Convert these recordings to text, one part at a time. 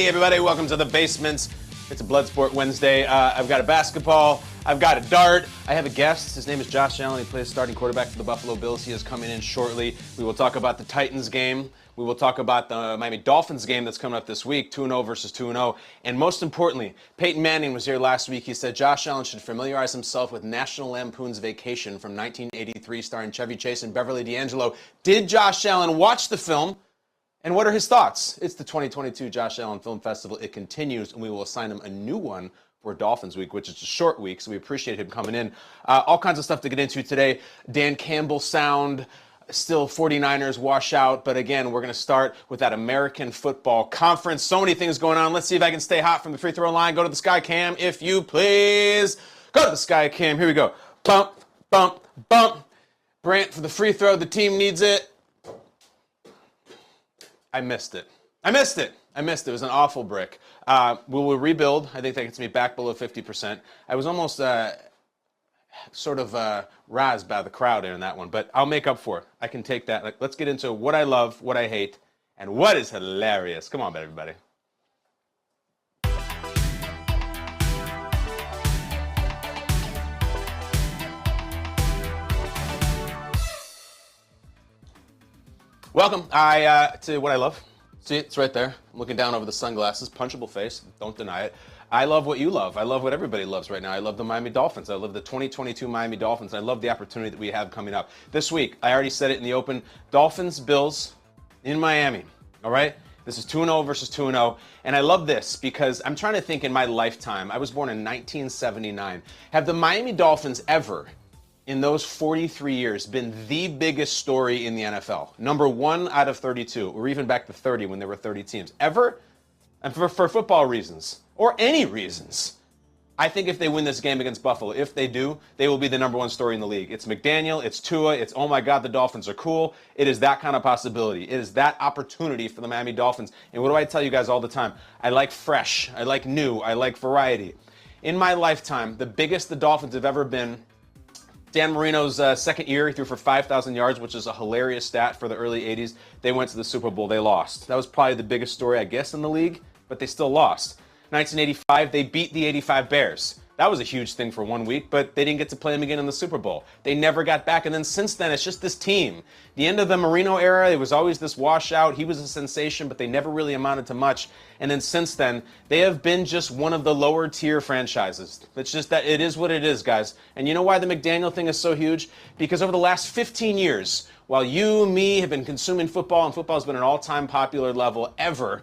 Hey everybody, welcome to the basement. It's a Bloodsport Wednesday. I've got a basketball, I've got a dart, I have a guest. His name is Josh Allen. He plays starting quarterback for the Buffalo Bills. He is coming in shortly. We will talk about the Titans game. We will talk about the Miami Dolphins game that's coming up this week, 2-0 versus 2-0. And most importantly, Peyton Manning was here last week. He said Josh Allen should familiarize himself with National Lampoon's Vacation from 1983 starring Chevy Chase and Beverly D'Angelo. Did Josh Allen watch the film? And what are his thoughts? It's the 2022 Josh Allen Film Festival. It continues, and we will assign him a new one for Dolphins Week, which is a short week, so we appreciate him coming in. All kinds of stuff to get into today. Dan Campbell sound, still 49ers wash out, but again, we're going to start with that American Football Conference. So many things going on. Let's see if I can stay hot from the free throw line. Go to the Sky Cam, if you please. Go to the Sky Cam. Here we go. Bump, bump, bump. Brandt for the free throw. The team needs it. I missed it. It was an awful brick. We will rebuild. I think that gets me back below 50%. I was almost sort of razzed by the crowd in that one, but I'll make up for it. I can take that. Let's get into what I love, what I hate, and what is hilarious. Come on, everybody. Welcome to what I love. See, it's right there. I'm looking down over the sunglasses. Punchable face. Don't deny it. I love what you love. I love what everybody loves right now. I love the Miami Dolphins. I love the 2022 Miami Dolphins. I love the opportunity that we have coming up. This week, I already said it in the open, Dolphins, Bills in Miami. All right? This is 2-0 versus 2-0. And I love this because I'm trying to think in my lifetime. I was born in 1979. Have the Miami Dolphins ever, in those 43 years, been the biggest story in the NFL? Number 1 out of 32, or even back to 30 when there were 30 teams. Ever? And for football reasons, or any reasons, I think if they win this game against Buffalo, if they do, they will be the number 1 story in the league. It's McDaniel, it's Tua, it's oh my God, the Dolphins are cool. It is that kind of possibility. It is that opportunity for the Miami Dolphins. And what do I tell you guys all the time? I like fresh, I like new, I like variety. In my lifetime, the biggest the Dolphins have ever been, Dan Marino's second year, he threw for 5,000 yards, which is a hilarious stat for the early 80s. They went to the Super Bowl. They lost. That was probably the biggest story, I guess, in the league, but they still lost. 1985, they beat the 85 Bears. That was a huge thing for 1 week, but they didn't get to play them again in the Super Bowl. They never got back, and then since then, it's just this team. The end of the Marino era, it was always this washout. He was a sensation, but they never really amounted to much. And then since then, they have been just one of the lower tier franchises. It's just that it is what it is, guys. And you know why the McDaniel thing is so huge? Because over the last 15 years, while you, me, have been consuming football, and football has been an all-time popular level ever,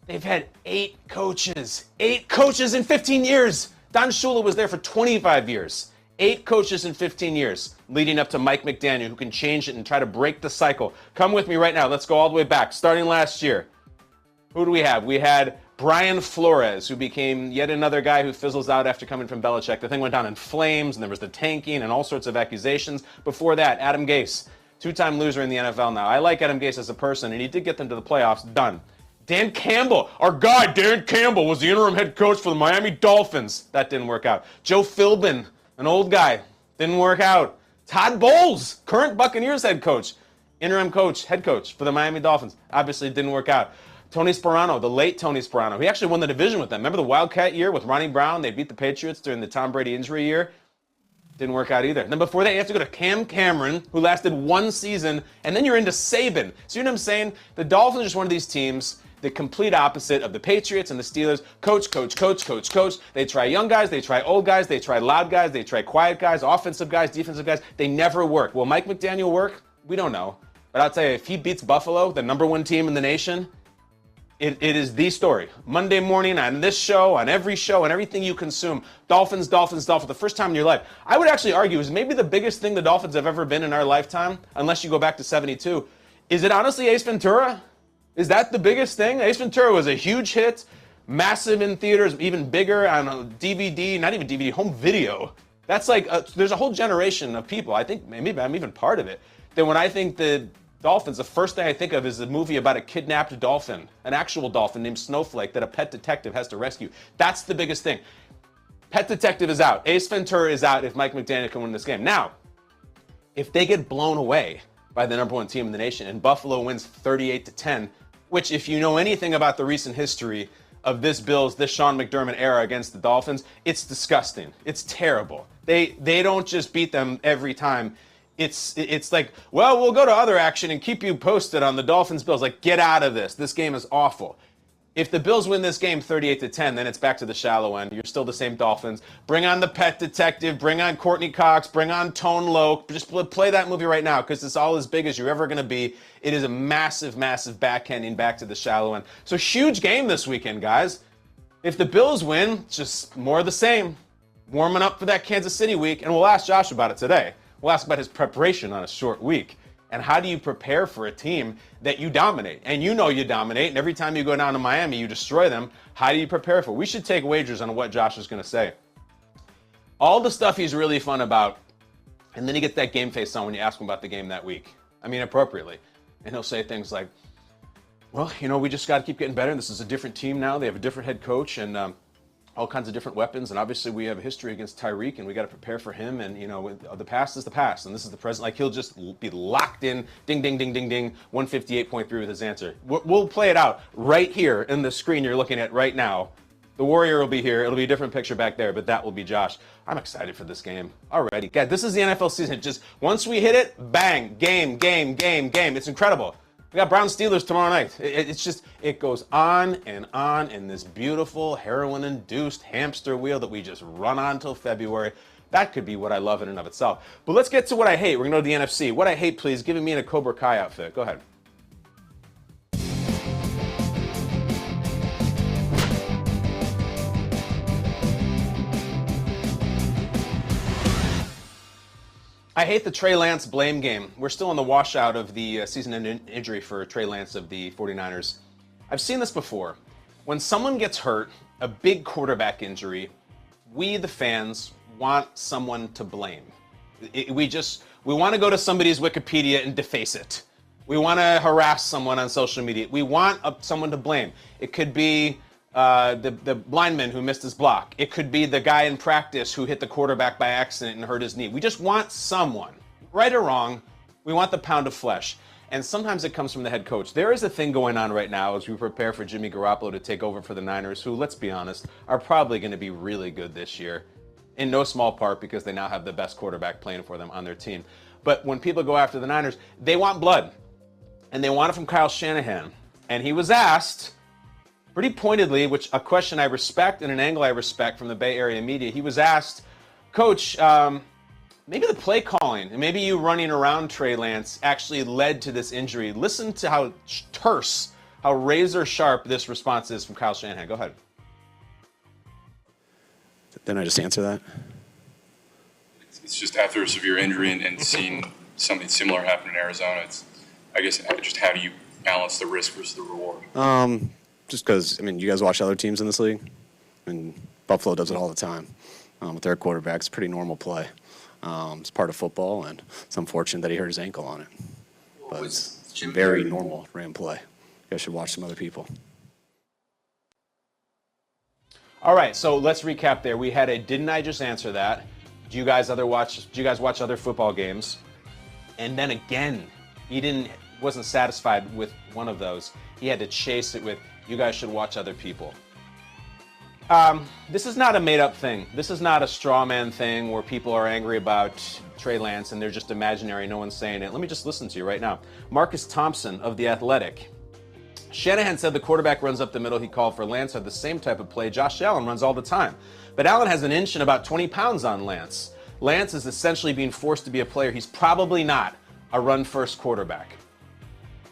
they've had 8 coaches. 8 coaches in 15 years. Don Shula was there for 25 years. 8 coaches in 15 years, leading up to Mike McDaniel, who can change it and try to break the cycle. Come with me right now. Let's go all the way back. Starting last year, who do we have? We had Brian Flores, who became yet another guy who fizzles out after coming from Belichick. The thing went down in flames, and there was the tanking and all sorts of accusations. Before that, Adam Gase, 2-time loser in the NFL now. I like Adam Gase as a person, and he did get them to the playoffs. Done. Dan Campbell, our guy Dan Campbell, was the interim head coach for the Miami Dolphins. That didn't work out. Joe Philbin, an old guy, didn't work out. Todd Bowles, current Buccaneers head coach, interim coach, head coach for the Miami Dolphins. Obviously didn't work out. Tony Sparano, the late Tony Sparano. He actually won the division with them. Remember the Wildcat year with Ronnie Brown? They beat the Patriots during the Tom Brady injury year. Didn't work out either. And then before that, you have to go to Cam Cameron, who lasted 1 season, and then you're into Saban. So you know what I'm saying? The Dolphins are just one of these teams, the complete opposite of the Patriots and the Steelers. Coach, coach, coach, coach, coach. They try young guys, they try old guys, they try loud guys, they try quiet guys, offensive guys, defensive guys. They never work. Will Mike McDaniel work? We don't know. But I'll tell you, if he beats Buffalo, the number 1 team in the nation, it is the story. Monday morning on this show, on every show, and everything you consume. Dolphins, Dolphins, Dolphins. The first time in your life. I would actually argue is maybe the biggest thing the Dolphins have ever been in our lifetime, unless you go back to 72. Is it honestly Ace Ventura? Is that the biggest thing? Ace Ventura was a huge hit, massive in theaters, even bigger on DVD, not even DVD, home video. That's like, there's a whole generation of people, I think maybe I'm even part of it, that when I think the Dolphins, the first thing I think of is a movie about a kidnapped dolphin, an actual dolphin named Snowflake that a pet detective has to rescue. That's the biggest thing. Pet detective is out. Ace Ventura is out if Mike McDaniel can win this game. Now, if they get blown away by the number 1 team in the nation and Buffalo wins 38-10, which if you know anything about the recent history of this Sean McDermott era against the Dolphins, it's disgusting. It's terrible. They don't just beat them every time. It's like, well, we'll go to other action and keep you posted on the Dolphins-Bills. Like, get out of this. This game is awful. If the Bills win this game 38-10, then it's back to the shallow end. You're still the same Dolphins. Bring on the pet detective. Bring on Courtney Cox. Bring on Tone Loc. Just play that movie right now because it's all as big as you're ever going to be. It is a massive, massive backhanding back to the shallow end. So huge game this weekend, guys. If the Bills win, it's just more of the same. Warming up for that Kansas City week. And we'll ask Josh about it today. We'll ask about his preparation on a short week. And how do you prepare for a team that you dominate? And you know you dominate, and every time you go down to Miami, you destroy them. How do you prepare for it? We should take wagers on what Josh is going to say. All the stuff he's really fun about, and then he gets that game face on when you ask him about the game that week. I mean, appropriately. And he'll say things like, well, we just got to keep getting better. This is a different team now. They have a different head coach, and all kinds of different weapons, and obviously we have a history against Tyreek, and we got to prepare for him, and the past is the past, and this is the present. Like, he'll just be locked in, ding, ding, ding, ding, ding, 158.3 with his answer. We'll play it out right here in the screen you're looking at right now. The Warrior will be here. It'll be a different picture back there, but that will be Josh. I'm excited for this game already. God, this is the NFL season. Just once we hit it, bang, game. It's incredible. We got Browns Steelers tomorrow night. It goes on in this beautiful heroin-induced hamster wheel that we just run on until February. That could be what I love in and of itself. But let's get to what I hate. We're going to go to the NFC. What I hate, please, giving me in a Cobra Kai outfit. Go ahead. I hate the Trey Lance blame game. We're still in the washout of the season-ending injury for Trey Lance of the 49ers. I've seen this before. When someone gets hurt, a big quarterback injury, we, the fans, want someone to blame. We want to go to somebody's Wikipedia and deface it. We want to harass someone on social media. We want someone to blame. It could be the lineman who missed his block. It could be the guy in practice who hit the quarterback by accident and hurt his knee. We just want someone, right or wrong, we want the pound of flesh. And sometimes it comes from the head coach. There is a thing going on right now as we prepare for Jimmy Garoppolo to take over for the Niners, who, let's be honest, are probably going to be really good this year. In no small part because they now have the best quarterback playing for them on their team. But when people go after the Niners, they want blood. And they want it from Kyle Shanahan. And he was asked pretty pointedly, which a question I respect and an angle I respect from the Bay Area media. He was asked, Coach, maybe the play calling and maybe you running around Trey Lance actually led to this injury. Listen to how terse, how razor sharp this response is from Kyle Shanahan. Go ahead. Didn't I just answer that? It's just after a severe injury and seeing something similar happen in Arizona, it's, I guess, just how do you balance the risk versus the reward? Just because, you guys watch other teams in this league, and Buffalo does it all the time with their quarterbacks. Pretty normal play. It's part of football, and it's unfortunate that he hurt his ankle on it. But it's very normal ran play. You guys should watch some other people. All right, so let's recap there. We had a didn't I just answer that? Do you guys watch other football games? And then again, he wasn't satisfied with one of those. He had to chase it with, you guys should watch other people. This is not a made-up thing. This is not a straw man thing where people are angry about Trey Lance and they're just imaginary. No one's saying it. Let me just listen to you right now. Marcus Thompson of The Athletic. Shanahan said the quarterback runs up the middle he called for Lance had the same type of play Josh Allen runs all the time. But Allen has an inch and about 20 pounds on Lance. Lance is essentially being forced to be a player he's probably not, a run-first quarterback.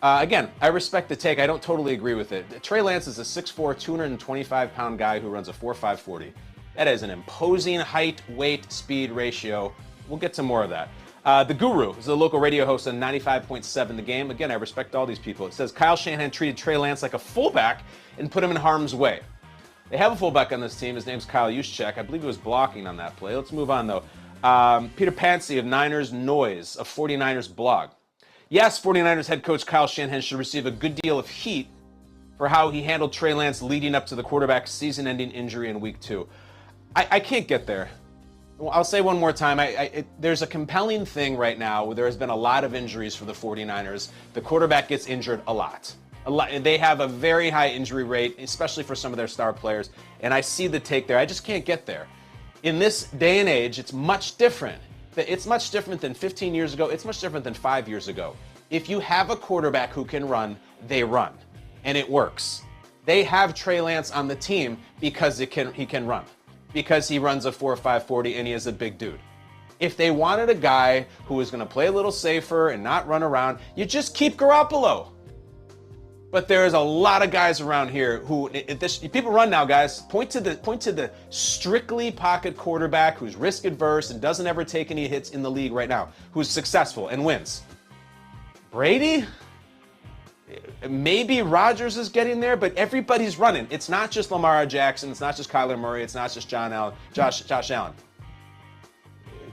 Again, I respect the take. I don't totally agree with it. Trey Lance is a 6'4", 225-pound guy who runs a 4.5 40. That is an imposing height-weight-speed ratio. We'll get to more of that. The Guru is a local radio host on 95.7 The Game. Again, I respect all these people. It says Kyle Shanahan treated Trey Lance like a fullback and put him in harm's way. They have a fullback on this team. His name's Kyle Juszczyk. I believe he was blocking on that play. Let's move on, though. Peter Pansy of Niners Noise, a 49ers blog. Yes, 49ers head coach Kyle Shanahan should receive a good deal of heat for how he handled Trey Lance leading up to the quarterback's season-ending injury in Week 2. I can't get there. I'll say one more time. There's a compelling thing right now where there has been a lot of injuries for the 49ers. The quarterback gets injured a lot. They have a very high injury rate, especially for some of their star players. And I see the take there. I just can't get there. In this day and age, it's much different. It's much different than 15 years ago. It's much different than 5 years ago. If you have a quarterback who can run, they run. And it works. They have Trey Lance on the team because he can run. Because he runs a 4.5 40 and he is a big dude. If they wanted a guy who was going to play a little safer and not run around, you just keep Garoppolo. But there's a lot of guys around here who people run now, guys. Point to the strictly pocket quarterback who's risk adverse and doesn't ever take any hits in the league right now, who's successful and wins. Brady? Maybe Rodgers is getting there, but everybody's running. It's not just Lamar Jackson. It's not just Kyler Murray. It's not just Josh Allen.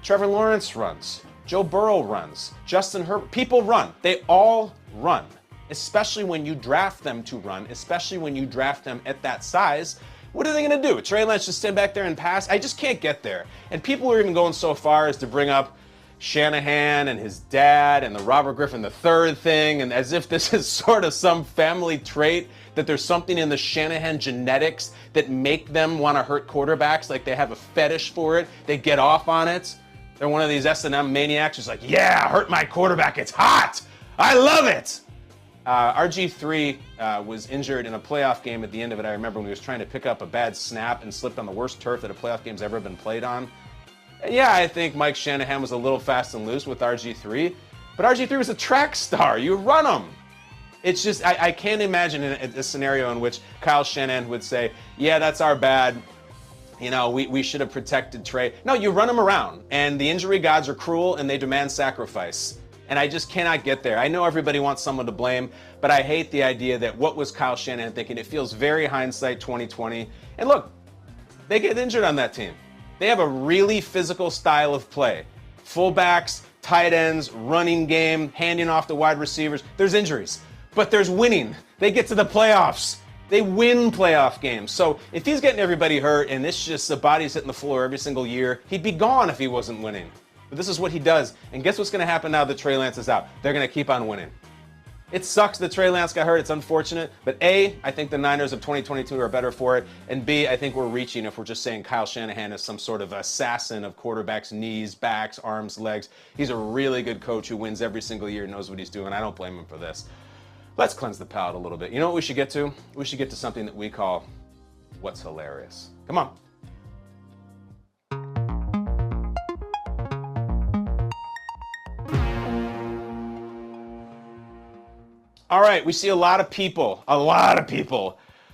Trevor Lawrence runs. Joe Burrow runs. Justin Herbert. People run. They all run. Especially when you draft them to run, especially when you draft them at that size. What are they going to do? Trey Lance just stand back there and pass? I just can't get there. And people are even going so far as to bring up Shanahan and his dad and the Robert Griffin III thing, and as if this is sort of some family trait, that there's something in the Shanahan genetics that make them want to hurt quarterbacks, like they have a fetish for it. They get off on it. They're one of these S&M maniacs who's like, yeah, hurt my quarterback. It's hot. I love it. RG3 was injured in a playoff game at the end of it. I remember when he was trying to pick up a bad snap and slipped on the worst turf that a playoff game's ever been played on. And yeah, I think Mike Shanahan was a little fast and loose with RG3, but RG3 was a track star. You run him. It's just, I can't imagine a scenario in which Kyle Shanahan would say, yeah, that's our bad. You know, we should have protected Trey. No, you run him around, and the injury gods are cruel, and they demand sacrifice. And I just cannot get there. I know everybody wants someone to blame, but I hate the idea that what was Kyle Shanahan thinking? It feels very hindsight 2020. And look, they get injured on that team. They have a really physical style of play. Fullbacks, tight ends, running game, handing off to wide receivers. There's injuries, but there's winning. They get to the playoffs. They win playoff games. So if he's getting everybody hurt and it's just the body's hitting the floor every single year, he'd be gone if he wasn't winning. But this is what he does. And guess what's going to happen now that Trey Lance is out? They're going to keep on winning. It sucks that Trey Lance got hurt. It's unfortunate. But A, I think the Niners of 2022 are better for it. And B, I think we're reaching if we're just saying Kyle Shanahan is some sort of assassin of quarterbacks' knees, backs, arms, legs. He's a really good coach who wins every single year, knows what he's doing. I don't blame him for this. Let's cleanse the palate a little bit. You know what we should get to? We should get to something that we call What's Hilarious. Come on. All right, we see a lot of people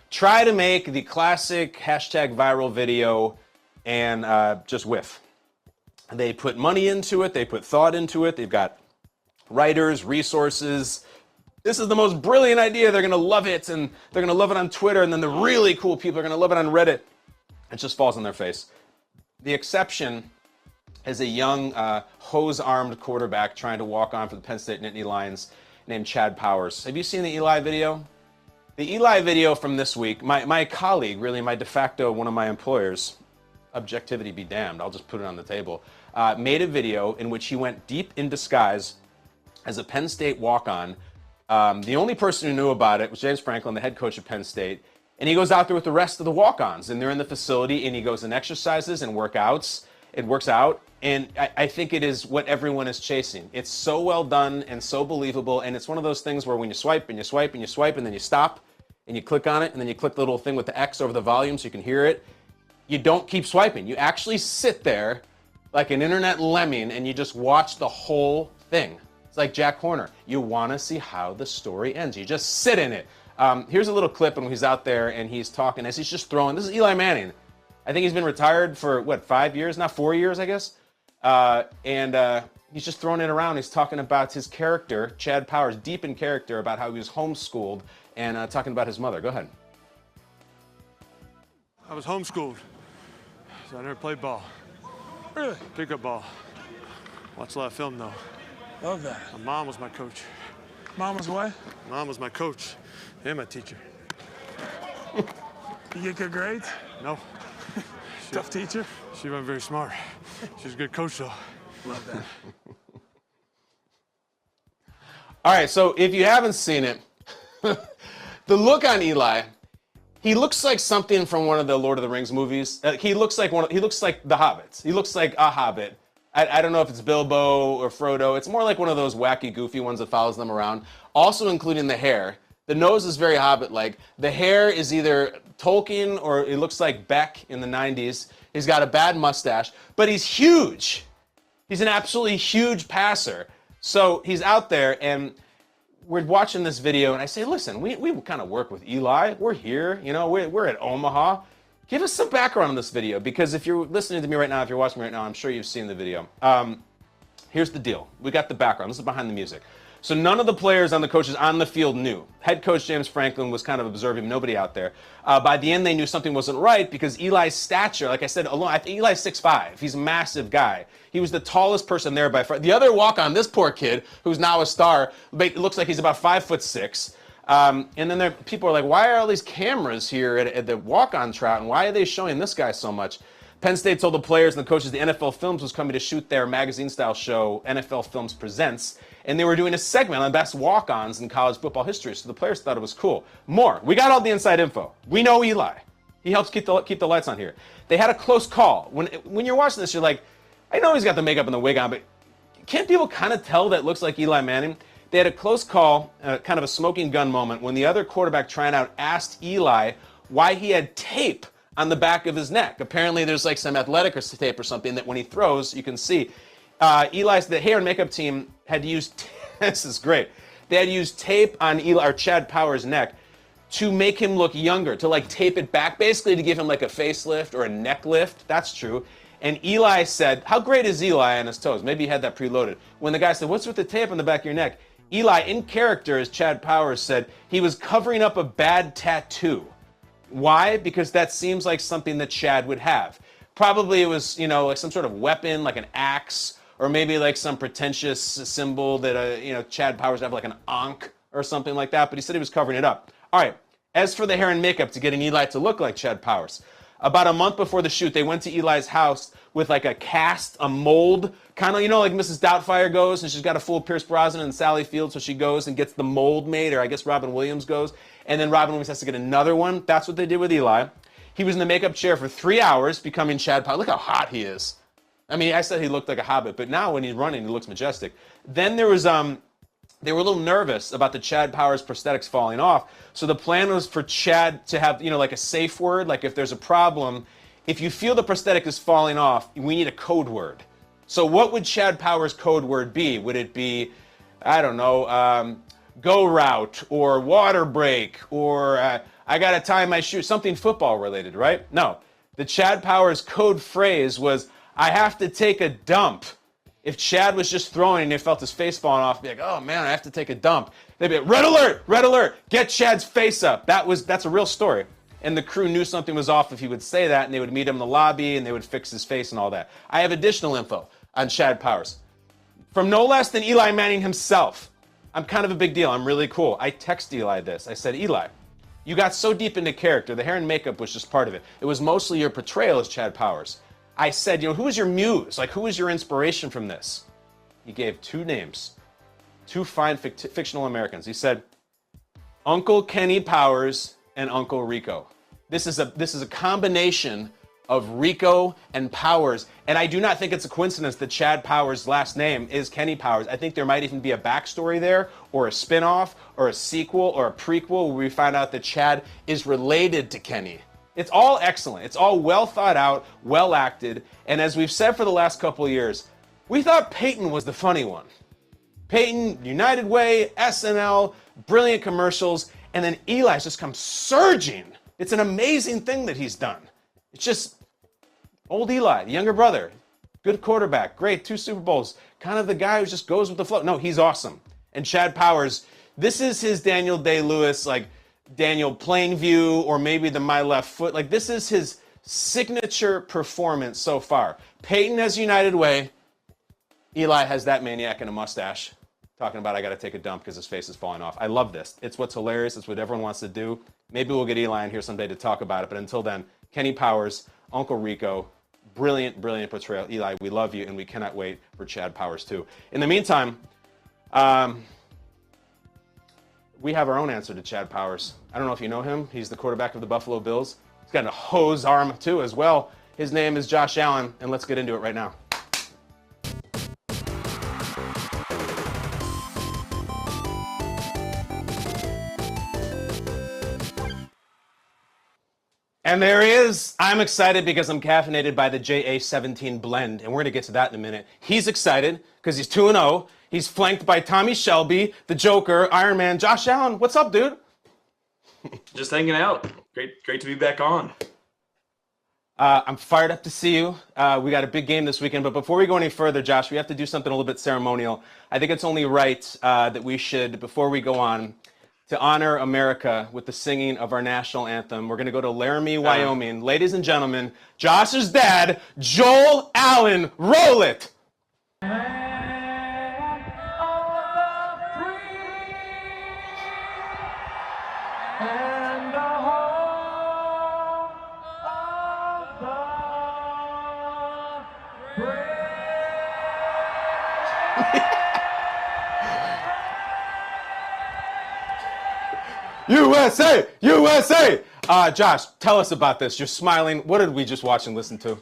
try to make the classic hashtag viral video and just whiff. They put money into it. They put thought into it. They've got writers, resources. This is the most brilliant idea. They're going to love it, and they're going to love it on Twitter, and then the really cool people are going to love it on Reddit. It just falls on their face. The exception is a young hose-armed quarterback trying to walk on for the Penn State Nittany Lions named Chad Powers. Have you seen the Eli video? The Eli video from this week, my colleague, really my de facto, one of my employers, objectivity be damned, I'll just put it on the table, made a video in which he went deep in disguise as a Penn State walk-on. The only person who knew about it was James Franklin, the head coach of Penn State. And he goes out there with the rest of the walk-ons, and they're in the facility, and he goes and exercises and works out. And I think it is what everyone is chasing. It's so well done and so believable. And it's one of those things where when you swipe and you swipe and you swipe and then you stop and you click on it and then you click the little thing with the X over the volume so you can hear it, you don't keep swiping. You actually sit there like an internet lemming and you just watch the whole thing. It's like Jack Horner. You want to see how the story ends. You just sit in it. Here's a little clip when he's out there and he's talking as he's just throwing. This is Eli Manning. I think he's been retired for, 5 years now? 4 years, I guess? He's just throwing it around. He's talking about his character, Chad Powers, deep in character, about how he was homeschooled and talking about his mother. Go ahead. I was homeschooled, so I never played ball. Really? Pickup ball. Watched a lot of film, though. Love that. My mom was my coach. Mom was what? Mom was my coach and my teacher. You get good grades? No. Tough teacher? She wasn't very smart. She was a good coach, though. Love that. All right, so if you haven't seen it, The look on Eli, he looks like something from one of the Lord of the Rings movies. He looks like the Hobbits. He looks like a Hobbit. I don't know if it's Bilbo or Frodo. It's more like one of those wacky, goofy ones that follows them around. Also including the hair. The nose is very Hobbit-like. The hair is either Tolkien or it looks like Beck in the 90s. He's got a bad mustache, but he's huge. He's an absolutely huge passer. So he's out there, and we're watching this video, and I say, listen, we kind of work with Eli. We're here, we're at Omaha. Give us some background on this video, because if you're listening to me right now, if you're watching me right now, I'm sure you've seen the video. Here's the deal. We got the background. This is behind the music. So none of the players on the coaches on the field knew. Head coach James Franklin was kind of observing, nobody out there. By the end, they knew something wasn't right because Eli's stature, like I said, I think Eli's 6'5". He's a massive guy. He was the tallest person there by far. The other walk-on, this poor kid, who's now a star, looks like he's about 5'6". And then people are like, why are all these cameras here at the walk-on trout, and why are they showing this guy so much? Penn State told the players and the coaches the NFL Films was coming to shoot their magazine-style show, NFL Films Presents, and they were doing a segment on best walk-ons in college football history, so the players thought it was cool. We got all the inside info. We know Eli. He helps keep the lights on here. They had a close call. When you're watching this, you're like, I know he's got the makeup and the wig on, but can't people kind of tell that looks like Eli Manning? They had a close call, kind of a smoking gun moment, when the other quarterback trying out asked Eli why he had tape on the back of his neck. Apparently there's like some athletic or tape or something that when he throws, you can see. The hair and makeup team had to use, this is great, they had to use tape on Chad Power's neck to make him look younger, to like tape it back, basically to give him like a facelift or a neck lift. That's true. And Eli said, how great is Eli on his toes? Maybe he had that preloaded. When the guy said, what's with the tape on the back of your neck? Eli, in character, as Chad Powers said, he was covering up a bad tattoo. Why? Because that seems like something that Chad would have. Probably it was, like some sort of weapon, like an axe, or maybe like some pretentious symbol that, Chad Powers would have, like an ankh or something like that. But he said he was covering it up. All right. As for the hair and makeup to getting Eli to look like Chad Powers, about a month before the shoot, they went to Eli's house with like a cast, a mold, kind of, like Mrs. Doubtfire goes, and she's got a fool of Pierce Brosnan and Sally Field, so she goes and gets the mold made, or I guess Robin Williams goes, and then Robin Williams has to get another one. That's what they did with Eli. He was in the makeup chair for 3 hours, becoming Chad Powers. Look how hot he is. I mean, I said he looked like a hobbit, but now when he's running, he looks majestic. Then there was, they were a little nervous about the Chad Powers prosthetics falling off, so the plan was for Chad to have, like a safe word, like if there's a problem, if you feel the prosthetic is falling off, we need a code word. So what would Chad Powers' code word be? Would it be, I don't know, go route, or water break, or I got to tie my shoe, something football related, right? No. The Chad Powers code phrase was, I have to take a dump. If Chad was just throwing and they felt his face falling off, be like, oh man, I have to take a dump. They'd be like, red alert, get Chad's face up. That's a real story. And the crew knew something was off if he would say that, and they would meet him in the lobby, and they would fix his face and all that. I have additional info on Chad Powers. From no less than Eli Manning himself. I'm kind of a big deal. I'm really cool. I text Eli this. I said, Eli, you got so deep into character. The hair and makeup was just part of it. It was mostly your portrayal as Chad Powers. I said, who was your muse? Like, who was your inspiration from this? He gave two names, two fine fictional Americans. He said, Uncle Kenny Powers and Uncle Rico. This is a combination of Rico and Powers, and I do not think it's a coincidence that Chad Powers' last name is Kenny Powers. I think there might even be a backstory there, or a spinoff, or a sequel, or a prequel where we find out that Chad is related to Kenny. It's all excellent. It's all well thought out, well acted, and as we've said for the last couple of years, we thought Peyton was the funny one. Peyton, United Way, SNL, brilliant commercials, and then Eli's just come surging. It's an amazing thing that he's done. It's just old Eli, the younger brother, good quarterback, great, 2 Super Bowls, kind of the guy who just goes with the flow. No, he's awesome. And Chad Powers, this is his Daniel Day-Lewis, like Daniel Plainview, or maybe the My Left Foot. Like, this is his signature performance so far. Peyton has United Way. Eli has that maniac and a mustache, talking about I got to take a dump because his face is falling off. I love this. It's what's hilarious. It's what everyone wants to do. Maybe we'll get Eli in here someday to talk about it. But until then, Kenny Powers, Uncle Rico, brilliant, brilliant portrayal. Eli, we love you, and we cannot wait for Chad Powers too. In the meantime, We have our own answer to Chad Powers. I don't know if you know him. He's the quarterback of the Buffalo Bills. He's got a hose arm, too, as well. His name is Josh Allen, and let's get into it right now. And there he is. I'm excited because I'm caffeinated by the JA17 blend, and we're going to get to that in a minute. He's excited because he's 2-0. He's flanked by Tommy Shelby, the Joker, Iron Man. Josh Allen, what's up, dude? Just hanging out. Great to be back on. I'm fired up to see you. We got a big game this weekend, but before we go any further, Josh, we have to do something a little bit ceremonial. I think it's only right that we should, before we go on, to honor America with the singing of our national anthem. We're going to go to Laramie, Wyoming. Ladies and gentlemen, Josh's dad, Joel Allen. Roll it! USA! USA! Josh, tell us about this. You're smiling. What did we just watch and listen to?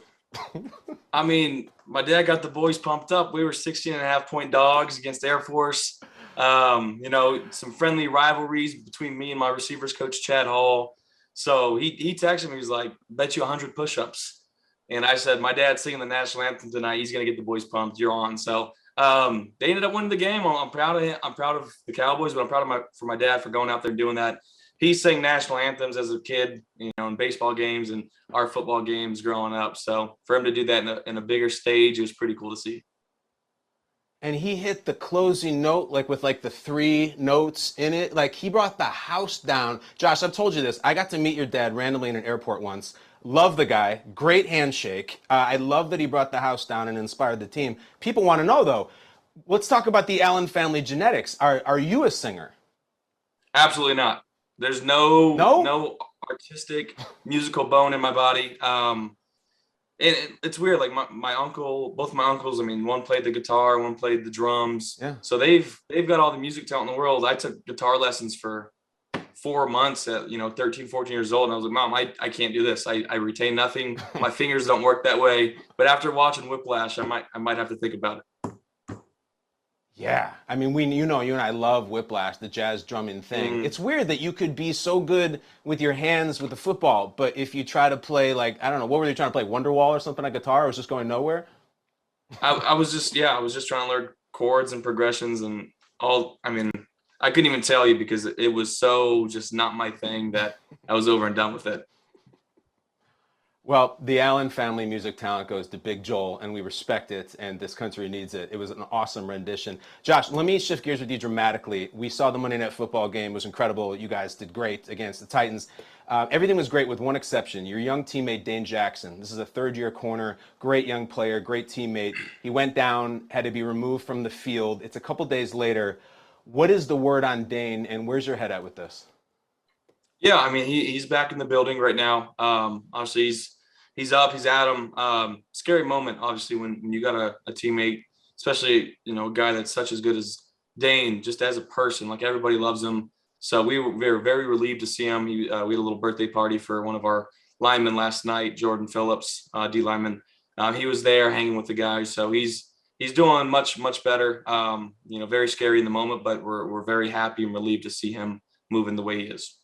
I mean, my dad got the boys pumped up. We were 16.5-point dogs against Air Force. Some friendly rivalries between me and my receivers coach, Chad Hall. So he texted me. He was like, bet you 100 push-ups. And I said, my dad's singing the national anthem tonight. He's going to get the boys pumped. You're on. So they ended up winning the game. I'm proud of him. I'm proud of the Cowboys, but I'm proud of my dad for going out there and doing that. He sang national anthems as a kid, in baseball games and our football games growing up. So for him to do that in a bigger stage, it was pretty cool to see. And he hit the closing note, with the 3 notes in it. He brought the house down. Josh, I've told you this. I got to meet your dad randomly in an airport once. Love the guy. Great handshake. I love that he brought the house down and inspired the team. People want to know, though. Let's talk about the Allen family genetics. Are you a singer? Absolutely not. There's no artistic musical bone in my body. It's weird. My uncle, both my uncles, one played the guitar, one played the drums. Yeah. So they've got all the music talent in the world. I took guitar lessons for 4 months at 13, 14 years old. And I was like, Mom, I can't do this. I retain nothing. My fingers don't work that way. But after watching Whiplash, I might have to think about it. Yeah. You and I love Whiplash, the jazz drumming thing. It's weird that you could be so good with your hands with the football, but if you try to play I don't know, what were they trying to play? Wonderwall or something like guitar? It was just going nowhere? I was just trying to learn chords and progressions and all. I couldn't even tell you because it was so just not my thing that I was over and done with it. Well, the Allen family music talent goes to Big Joel, and we respect it, and this country needs it. It was an awesome rendition. Josh, let me shift gears with you dramatically. We saw the Monday Night Football game. It was incredible. You guys did great against the Titans. Everything was great with one exception. Your young teammate, Dane Jackson. This is a third-year corner, great young player, great teammate. He went down, had to be removed from the field. It's a couple days later. What is the word on Dane, and where's your head at with this? Yeah, he's back in the building right now. Obviously, he's up, he's at him. Scary moment, obviously, when you got a teammate, especially, a guy that's such as good as Dane, just as a person. Everybody loves him. So we were very, very relieved to see him. We had a little birthday party for one of our linemen last night, Jordan Phillips, D lineman. He was there hanging with the guys. So he's doing much, much better. Very scary in the moment, but we're very happy and relieved to see him moving the way he is.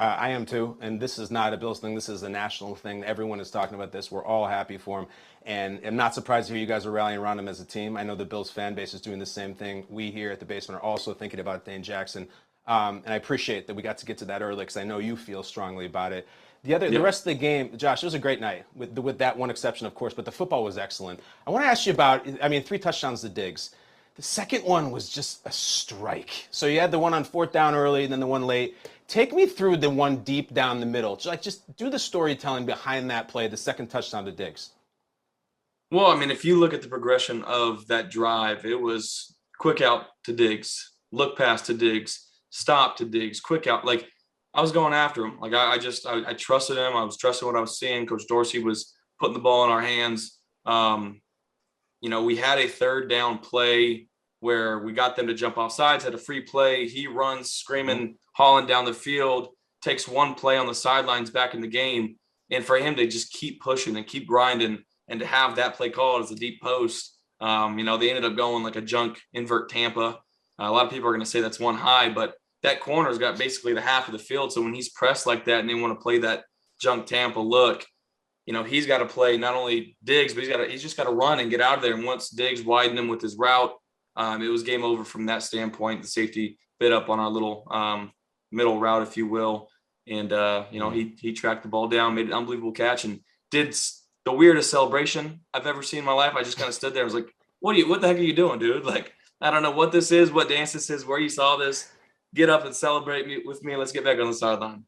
I am too, and this is not a Bills thing. This is a national thing. Everyone is talking about this. We're all happy for him, and I'm not surprised to hear you guys are rallying around him as a team. I know the Bills fan base is doing the same thing. We here at the basement are also thinking about Dane Jackson, and I appreciate that we got to get to that early because I know you feel strongly about it. The rest of the game, Josh, it was a great night with that one exception, of course, but the football was excellent. I want to ask you about, 3 touchdowns to Diggs. The second one was just a strike. So you had the one on 4th down early, and then the one late. Take me through the one deep down the middle. Just do the storytelling behind that play, the second touchdown to Diggs. Well, if you look at the progression of that drive, it was quick out to Diggs, look pass to Diggs, stop to Diggs, quick out. I was going after him. I trusted him. I was trusting what I was seeing. Coach Dorsey was putting the ball in our hands. We had a 3rd down play where we got them to jump off sides, had a free play. He runs screaming, hauling down the field, takes one play on the sidelines back in the game. And for him to just keep pushing and keep grinding and to have that play called as a deep post, they ended up going like a junk invert Tampa. A lot of people are going to say that's one high, but that corner's got basically the half of the field. So when he's pressed like that and they want to play that junk Tampa look, he's got to play not only Diggs, but he's just got to run and get out of there. And once Diggs widened him with his route, it was game over from that standpoint. The safety bit up on our little middle route, if you will. And, he tracked the ball down, made an unbelievable catch, and did the weirdest celebration I've ever seen in my life. I just kind of stood there. I was like, what the heck are you doing, dude? Like, I don't know what this is, what dance this is, where you saw this. Get up and celebrate with me. Let's get back on the sideline.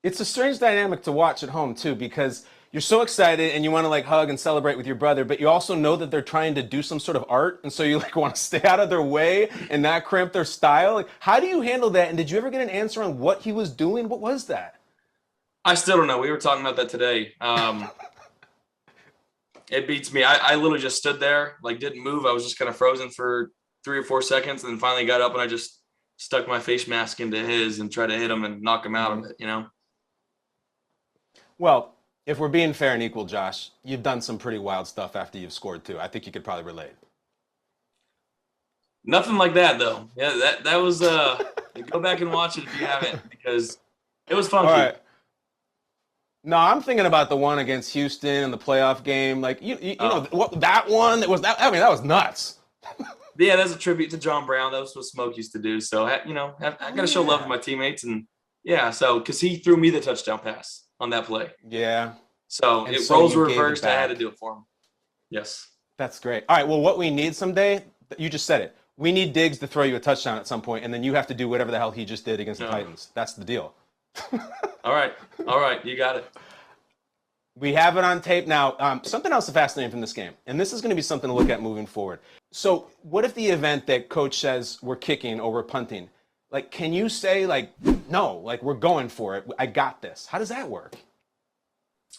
It's a strange dynamic to watch at home, too, because you're so excited and you want to like hug and celebrate with your brother, but you also know that they're trying to do some sort of art. And so you like want to stay out of their way and not cramp their style. Like, how do you handle that? And did you ever get an answer on what he was doing? What was that? I still don't know. We were talking about that today. It beats me. I literally just stood there, like didn't move. I was just kind of frozen for 3 or 4 seconds and then finally got up and I just stuck my face mask into his and tried to hit him and knock him out of it, Well, if we're being fair and equal, Josh, you've done some pretty wild stuff after you've scored too. I think you could probably relate. Nothing like that though. Yeah, that was go back and watch it if you haven't because it was funky. All right. No, I'm thinking about the one against Houston in the playoff game. Like that one that was that. I mean, that was nuts. Yeah, that's a tribute to John Brown. That was what Smoke used to do. So I got to show love to my teammates and so because he threw me the touchdown pass on that play. Yeah. So roles were reversed. I had to do it for him. Yes. That's great. All right. Well, what we need someday, you just said it. We need Diggs to throw you a touchdown at some point, and then you have to do whatever the hell he just did against the Titans. That's the deal. All right. You got it. We have it on tape now. Something else fascinating from this game, and this is going to be something to look at moving forward. So what if the event that coach says we're kicking or we're punting, like, can you say, like, no, like, we're going for it. I got this. How does that work?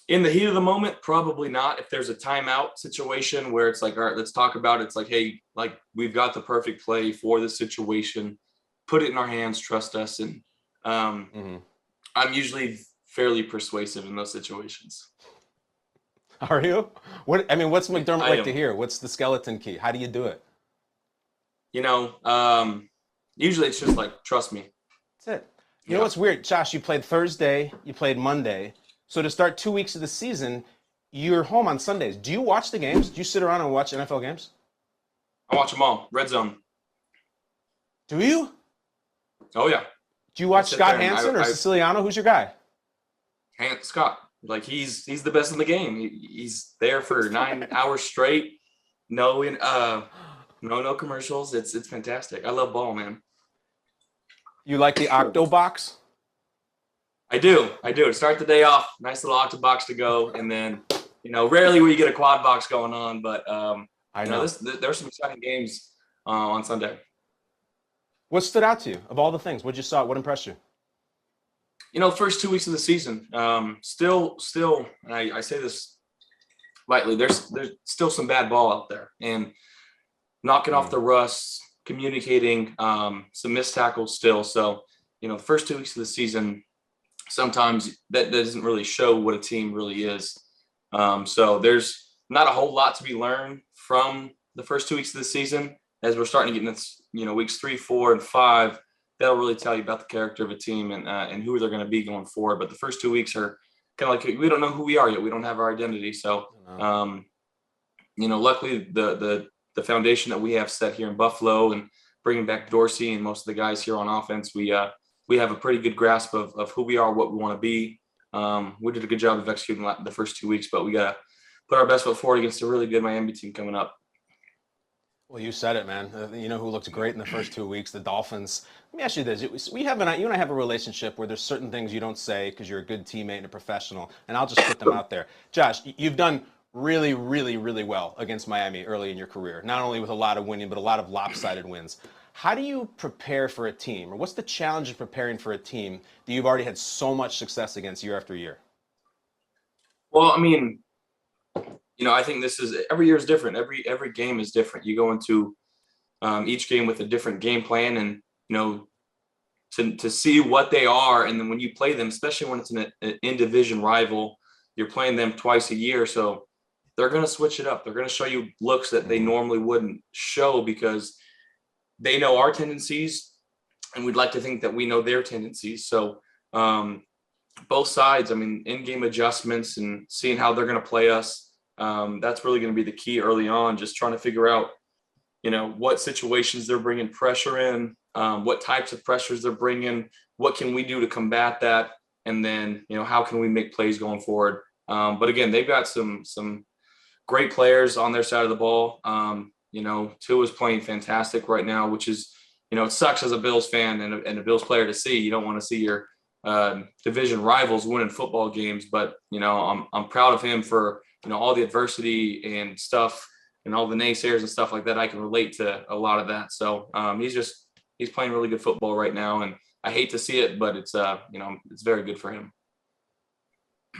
In the heat of the moment, probably not. If there's a timeout situation where it's like, all right, let's talk about it. It's like, hey, like, we've got the perfect play for this situation. Put it in our hands. Trust us. And I'm usually fairly persuasive in those situations. Are you? What's McDermott like to hear? What's the skeleton key? How do you do it? Usually it's just like, trust me. That's it. You know what's weird? Josh, you played Thursday, you played Monday. So to start 2 weeks of the season, you're home on Sundays. Do you watch the games? Do you sit around and watch NFL games? I watch them all. Red Zone. Do you? Oh, yeah. Do you watch Scott Hansen or Siciliano? Who's your guy? Scott. Like, he's the best in the game. He's there for 9 hours straight. No commercials. It's fantastic. I love ball, man. You like the Octobox? I do. To start the day off, nice little Octobox to go, and then rarely will you get a quad box going on, but I know there's some exciting games on Sunday. What stood out to you of all the things? What you saw? What impressed you? First 2 weeks of the season, still, and I say this lightly, there's still some bad ball out there, and knocking off the rust, communicating, some missed tackles still. So, the first 2 weeks of the season, sometimes that doesn't really show what a team really is. So there's not a whole lot to be learned from the first 2 weeks of the season. As we're starting to get into, weeks 3, 4, and 5, that'll really tell you about the character of a team and who they're going to be going forward. But the first 2 weeks are kind of like, we don't know who we are yet. We don't have our identity. So, luckily the foundation that we have set here in Buffalo and bringing back Dorsey and most of the guys here on offense, we have a pretty good grasp of who we are, what we want to be. We did a good job of executing the first 2 weeks, but we got to put our best foot forward against a really good Miami team coming up. Well, you said it, man. You know who looked great in the first 2 weeks? The Dolphins. Let me ask you this. You and I have a relationship where there's certain things you don't say because you're a good teammate and a professional, and I'll just put them out there. Josh, you've done really, really, really well against Miami early in your career, not only with a lot of winning, but a lot of lopsided wins. How do you prepare for a team, or what's the challenge of preparing for a team that you've already had so much success against year after year? Well, I think this is every year is different. Every game is different. You go into each game with a different game plan, and to see what they are. And then when you play them, especially when it's an in-division rival, you're playing them twice a year, so they're going to switch it up. They're going to show you looks that they normally wouldn't show because they know our tendencies, and we'd like to think that we know their tendencies. So both sides, I mean, in-game adjustments and seeing how they're going to play us, that's really going to be the key early on, just trying to figure out, what situations they're bringing pressure in, what types of pressures they're bringing, what can we do to combat that, and then, how can we make plays going forward. But again, they've got some great players on their side of the ball. Tua's playing fantastic right now, which is, it sucks as a Bills fan and a Bills player to see. You don't want to see your division rivals winning football games, but I'm proud of him for all the adversity and stuff and all the naysayers and stuff like that. I can relate to a lot of that. So he's playing really good football right now, and I hate to see it, but it's it's very good for him.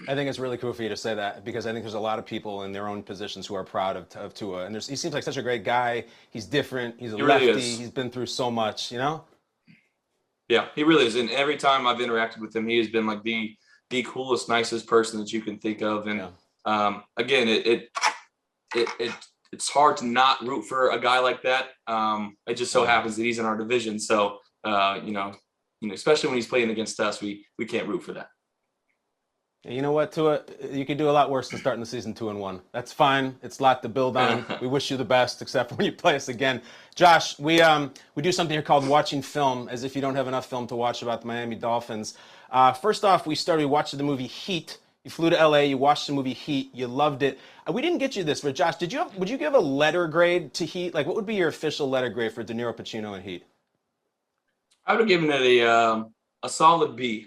I think it's really cool for you to say that, because I think there's a lot of people in their own positions who are proud of Tua. And he seems like such a great guy. He's different. He's a lefty. Really, he's been through so much, Yeah, he really is. And every time I've interacted with him, he has been like the coolest, nicest person that you can think of. And again, it's hard to not root for a guy like that. It just so happens that he's in our division. So, especially when he's playing against us, we can't root for that. You know what, Tua? You could do a lot worse than starting the season 2-1. That's fine. It's a lot to build on. We wish you the best, except for when you play us again. Josh, we do something here called watching film, as if you don't have enough film to watch about the Miami Dolphins. First off, we watching the movie Heat. You flew to LA, you watched the movie Heat, you loved it. We didn't get you this, but Josh, would you give a letter grade to Heat? Like, what would be your official letter grade for De Niro, Pacino, and Heat? I would have given it a solid B.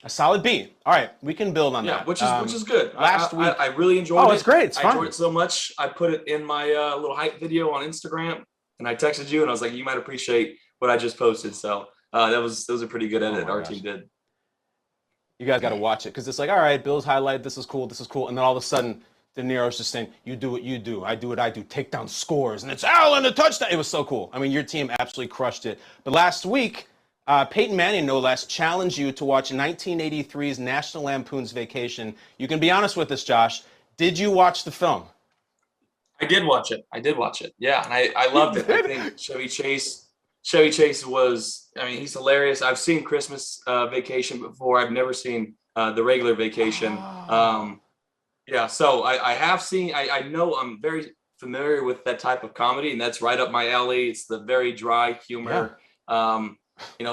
A solid B. All right, we can build on that. Which is good. Last week, I really enjoyed it. Oh, it's great. It's fun. I enjoyed it so much. I put it in my little hype video on Instagram, and I texted you, and I was like, "You might appreciate what I just posted." So that was a pretty good edit our team did. You guys got to watch it, because it's like, all right, Bills highlight. This is cool. And then all of a sudden, De Niro's just saying, "You do what you do. I do what I do. Take down scores." And it's Allen, a touchdown. It was so cool. I mean, your team absolutely crushed it. But last week, Peyton Manning, no less, challenged you to watch 1983's National Lampoon's Vacation. You can be honest with us, Josh. Did you watch the film? I did watch it. Yeah, and I loved it. I think Chevy Chase was, he's hilarious. I've seen Christmas Vacation before. I've never seen the regular Vacation. So I have seen, I know I'm very familiar with that type of comedy, and that's right up my alley. It's the very dry humor. Yeah.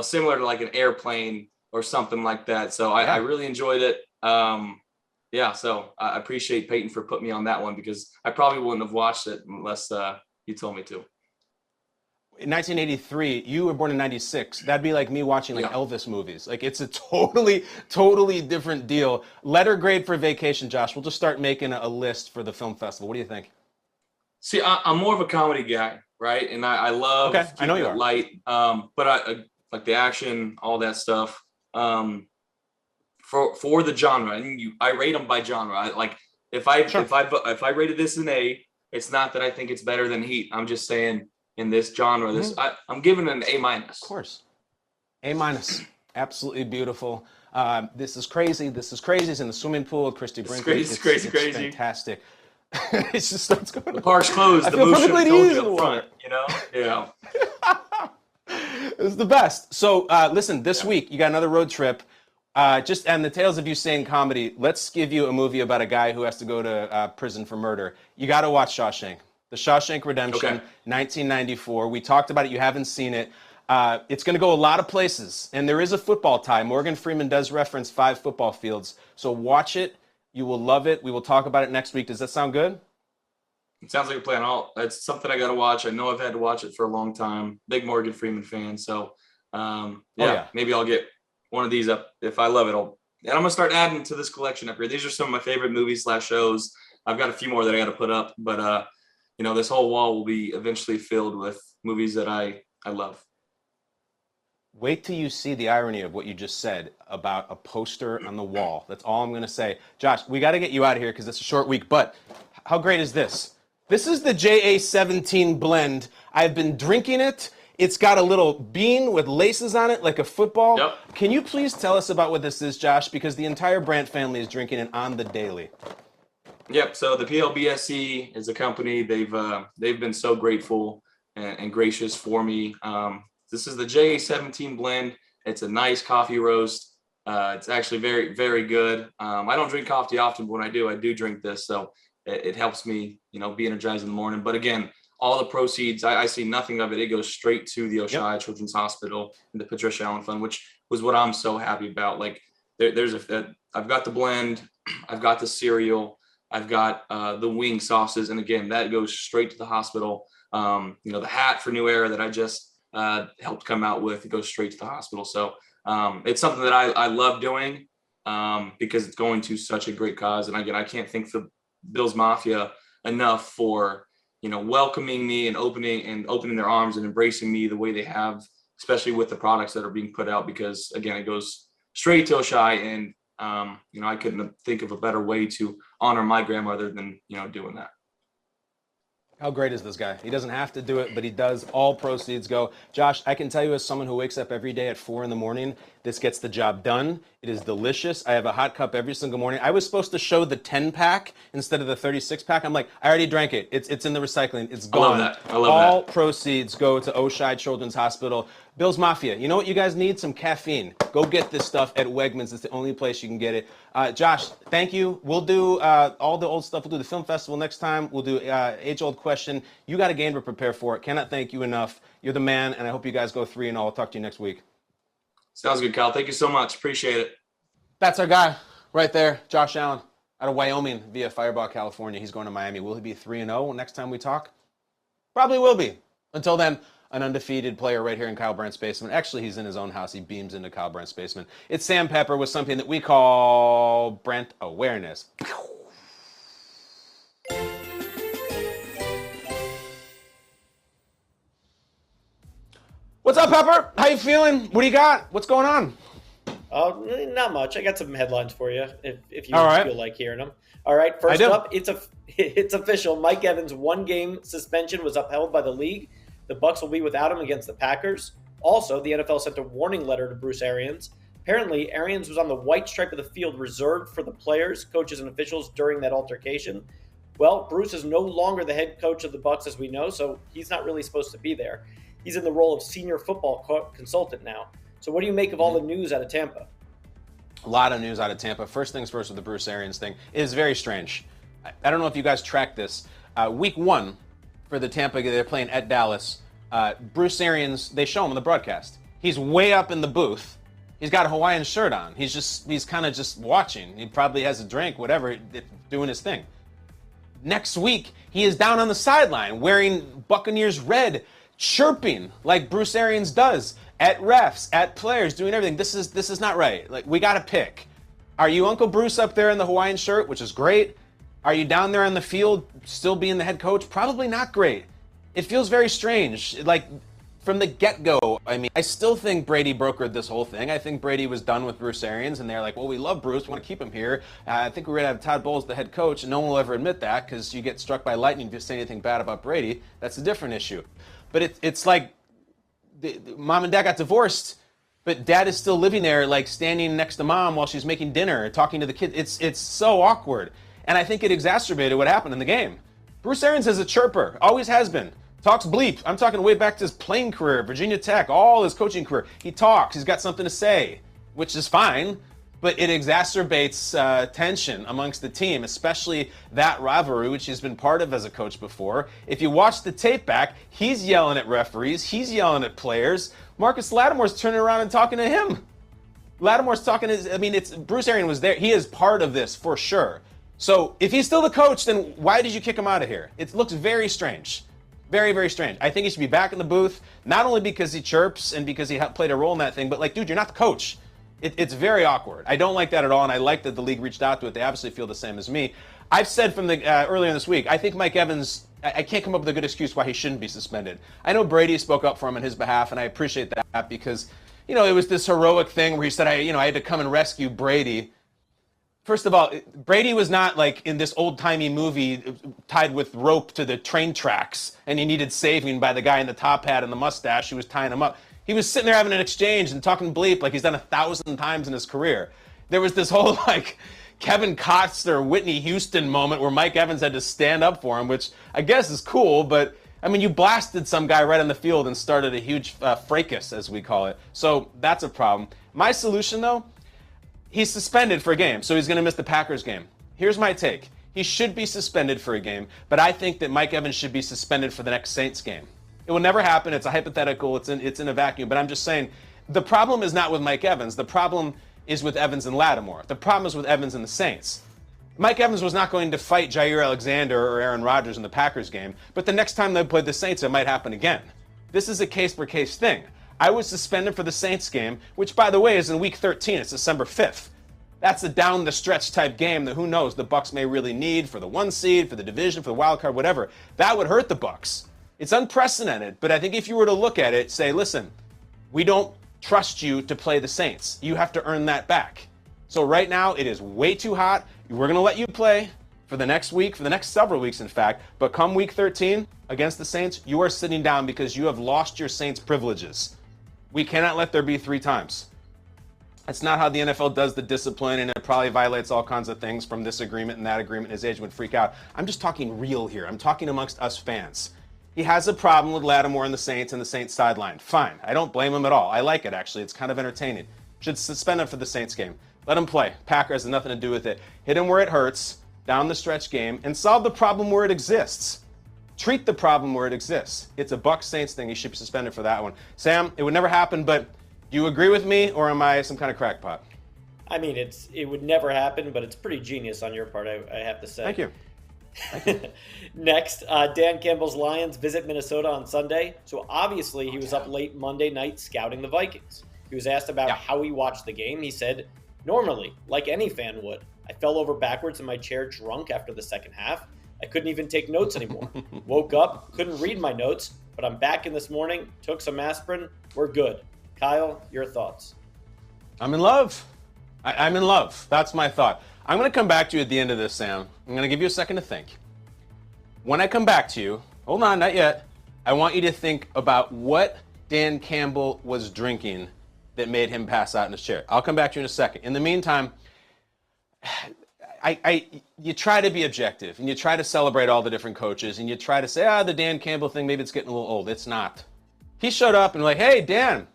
Similar to like an Airplane or something like that. So I really enjoyed it. So I appreciate Peyton for putting me on that one, because I probably wouldn't have watched it unless you told me to. In 1983, you were born in 96. That'd be like me watching Elvis movies. Like, it's a totally, totally different deal. Letter grade for Vacation, Josh. We'll just start making a list for the film festival. What do you think? See, I'm more of a comedy guy, right? And I love I know you are. Light, but I like the action, all that stuff. For the genre, and I rate them by genre. If I rated this an A, it's not that I think it's better than Heat. I'm just saying in this genre, I'm giving it an A-. Of course, A-. Absolutely beautiful. This is crazy. It's in the swimming pool. Christy Brinkley. It's crazy. Fantastic. It just starts going. The park's closed. The moose should have told you up front. Yeah. It's the best. So listen, this week you got another road trip. Just and the tales of you saying comedy. Let's give you a movie about a guy who has to go to prison for murder. You got to watch Shawshank. The Shawshank Redemption, 1994. We talked about it. You haven't seen it. It's going to go a lot of places, and there is a football tie. Morgan Freeman does reference 5 football fields. So watch it. You will love it. We will talk about it next week. Does that sound good? It sounds like a plan. It's something I got to watch. I know I've had to watch it for a long time. Big Morgan Freeman fan. So, maybe I'll get one of these up. If I love it, and I'm going to start adding to this collection up here. These are some of my favorite movies / shows. I've got a few more that I got to put up, but, this whole wall will be eventually filled with movies that I love. Wait till you see the irony of what you just said about a poster on the wall. That's all I'm going to say. Josh, we got to get you out of here because it's a short week, but how great is this? This is the JA17 blend. I've been drinking it. It's got a little bean with laces on it like a football. Yep. Can you please tell us about what this is, Josh? Because the entire Brandt family is drinking it on the daily. Yep. So the PLBSC is a company. They've been so grateful and gracious for me. This is the JA17 blend. It's a nice coffee roast. It's actually very, very good. I don't drink coffee often, but when I do drink this. So it helps me, be energized in the morning. But again, all the proceeds, I see nothing of it. It goes straight to the Oshai Children's Hospital and the Patricia Allen Fund, which was what I'm so happy about. Like I've got the blend, I've got the cereal, I've got the wing sauces. And again, that goes straight to the hospital. The hat for New Era that I just helped come out with, it goes straight to the hospital. So it's something that I love doing because it's going to such a great cause. And again, I can't thank the Bills Mafia enough for, welcoming me and opening their arms and embracing me the way they have, especially with the products that are being put out, because again, it goes straight to Oshai. And, I couldn't think of a better way to honor my grandmother than, doing that. How great is this guy? He doesn't have to do it, but he does. All proceeds go. Josh, I can tell you as someone who wakes up every day at 4 a.m, this gets the job done. It is delicious. I have a hot cup every single morning. I was supposed to show the 10-pack instead of the 36-pack. I'm like, I already drank it. It's in the recycling. It's gone. I love All that. proceeds go to Oshai Children's Hospital. Bills Mafia, you know what you guys need? Some caffeine. Go get this stuff at Wegmans. It's the only place you can get it. Josh, thank you. We'll do all the old stuff. We'll do the film festival next time. We'll do age-old question. You got a game to prepare for it. Cannot thank you enough. You're the man, and I hope you guys go 3-0. I'll talk to you next week. Sounds good, Kyle. Thank you so much. Appreciate it. That's our guy right there, Josh Allen, out of Wyoming via Fireball, California. He's going to Miami. Will he be 3-0 next time we talk? Probably will be. Until then, an undefeated player right here in Kyle Brandt's basement. Actually, he's in his own house. He beams into Kyle Brandt's basement. It's Sam Pepper with something that we call Brandt awareness. What's up, Pepper? How you feeling? What do you got? What's going on? Not much. I got some headlines for you if you All right. feel like hearing them. All right, first up, it's official. Mike Evans' one-game suspension was upheld by the league. The Bucs will be without him against the Packers. Also, the NFL sent a warning letter to Bruce Arians. Apparently, Arians was on the white stripe of the field reserved for the players, coaches, and officials during that altercation. Well, Bruce is no longer the head coach of the Bucs, as we know, so he's not really supposed to be there. He's in the role of senior football consultant now. So what do you make of all the news out of Tampa? A lot of news out of Tampa. First things first with the Bruce Arians thing. It is very strange. I don't know if you guys tracked this. Week 1 for the Tampa, they're playing at Dallas. Bruce Arians, they show him on the broadcast. He's way up in the booth. He's got a Hawaiian shirt on. He's kind of just watching. He probably has a drink, whatever, doing his thing. Next week, he is down on the sideline wearing Buccaneers red, chirping like Bruce Arians does at refs, at players, doing everything. This is not right. Like, we got to pick. Are you Uncle Bruce up there in the Hawaiian shirt, which is great? Are you down there on the field still being the head coach? Probably not great. It feels very strange. Like, from the get-go, I still think Brady brokered this whole thing. I think Brady was done with Bruce Arians, and they're like, well, we love Bruce. We want to keep him here. I think we're going to have Todd Bowles the head coach, and no one will ever admit that because you get struck by lightning if you say anything bad about Brady. That's a different issue. But it's like mom and dad got divorced, but dad is still living there, like standing next to mom while she's making dinner, talking to the kids. It's so awkward. And I think it exacerbated what happened in the game. Bruce Arians is a chirper, always has been. Talks bleep. I'm talking way back to his playing career, Virginia Tech, all his coaching career. He talks. He's got something to say, which is fine, but it exacerbates tension amongst the team, especially that rivalry, which he's been part of as a coach before. If you watch the tape back, he's yelling at referees. He's yelling at players. Marcus Lattimore's turning around and talking to him. Lattimore's talking to Bruce Arians was there. He is part of this for sure. So if he's still the coach, then why did you kick him out of here? It looks very strange. Very, very strange. I think he should be back in the booth, not only because he chirps and because he played a role in that thing, but like, dude, you're not the coach. It's very awkward. I don't like that at all, and I like that the league reached out to it. They obviously feel the same as me. I've said from the earlier in this week, I think Mike Evans, I can't come up with a good excuse why he shouldn't be suspended. I know Brady spoke up for him on his behalf, and I appreciate that because, it was this heroic thing where he said, I had to come and rescue Brady. First of all, Brady was not like in this old-timey movie tied with rope to the train tracks and he needed saving by the guy in the top hat and the mustache who was tying him up. He was sitting there having an exchange and talking bleep like he's done 1,000 times in his career. There was this whole like Kevin Costner, Whitney Houston moment where Mike Evans had to stand up for him, which I guess is cool, but I mean, you blasted some guy right on the field and started a huge fracas, as we call it. So that's a problem. My solution, though, he's suspended for a game, so he's going to miss the Packers game. Here's my take. He should be suspended for a game, but I think that Mike Evans should be suspended for the next Saints game. It will never happen. It's a hypothetical. It's in a vacuum. But I'm just saying, the problem is not with Mike Evans. The problem is with Evans and Lattimore. The problem is with Evans and the Saints. Mike Evans was not going to fight Jair Alexander or Aaron Rodgers in the Packers game, but the next time they played the Saints, it might happen again. This is a case-per-case thing. I was suspended for the Saints game, which, by the way, is in Week 13. It's December 5th. That's a down-the-stretch type game that, who knows, the Bucs may really need for the 1 seed, for the division, for the wild card, whatever. That would hurt the Bucs. It's unprecedented, but I think if you were to look at it, say, listen, we don't trust you to play the Saints. You have to earn that back. So right now, it is way too hot. We're going to let you play for the next week, for the next several weeks, in fact. But come Week 13 against the Saints, you are sitting down because you have lost your Saints privileges. We cannot let there be 3 times. That's not how the NFL does the discipline, and it probably violates all kinds of things from this agreement and that agreement. His agent would freak out. I'm just talking real here. I'm talking amongst us fans. He has a problem with Lattimore and the Saints sideline. Fine. I don't blame him at all. I like it, actually. It's kind of entertaining. Should suspend him for the Saints game. Let him play. Packers has nothing to do with it. Hit him where it hurts, down the stretch game, and solve the problem where it exists. Treat the problem where it exists. It's a Bucs Saints thing. He should be suspended for that one. Sam, it would never happen, but do you agree with me, or am I some kind of crackpot? I mean, it would never happen, but it's pretty genius on your part, I have to say. Thank you. Next, Dan Campbell's Lions visit Minnesota on Sunday. So obviously he was up late Monday night scouting the Vikings. He was asked about how he watched the game. He said, normally, like any fan would, I fell over backwards in my chair drunk after the second half. I couldn't even take notes anymore. Woke up, couldn't read my notes, but I'm back in this morning, took some aspirin, we're good. Kyle, your thoughts? I'm in love. I'm in love. That's my thought. I'm going to come back to you at the end of this, Sam. I'm going to give you a second to think. When I come back to you, hold on, not yet. I want you to think about what Dan Campbell was drinking that made him pass out in his chair. I'll come back to you in a second. In the meantime, you try to be objective, and you try to celebrate all the different coaches, and you try to say, the Dan Campbell thing, maybe it's getting a little old. It's not. He showed up and like, hey, Dan,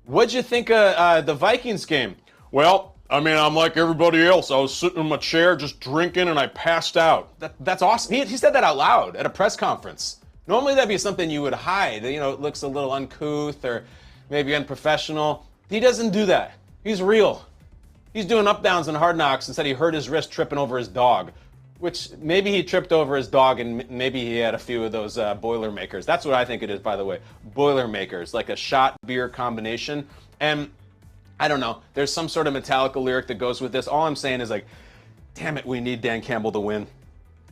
what'd you think of the Vikings game? Well, I mean, I'm like everybody else. I was sitting in my chair just drinking, and I passed out. That's awesome. He said that out loud at a press conference. Normally, that'd be something you would hide. You know, it looks a little uncouth or maybe unprofessional. He doesn't do that. He's real. He's doing up downs and hard knocks and said he hurt his wrist tripping over his dog, which maybe he tripped over his dog and maybe he had a few of those Boilermakers. That's what I think it is, by the way. Boilermakers, like a shot beer combination. And I don't know. There's some sort of Metallica lyric that goes with this. All I'm saying is like, damn it, we need Dan Campbell to win.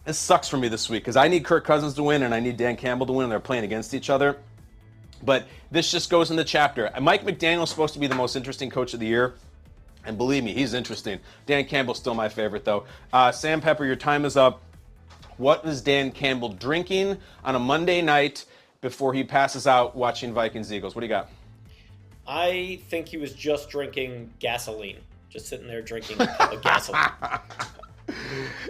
This sucks for me this week because I need Kirk Cousins to win and I need Dan Campbell to win. They're playing against each other. But this just goes in the chapter. Mike McDaniel's supposed to be the most interesting coach of the year. And believe me, he's interesting. Dan Campbell's still my favorite, though. Sam Pepper, your time is up. What is Dan Campbell drinking on a Monday night before he passes out watching Vikings-Eagles? What do you got? I think he was just drinking gasoline. Just sitting there drinking a gasoline.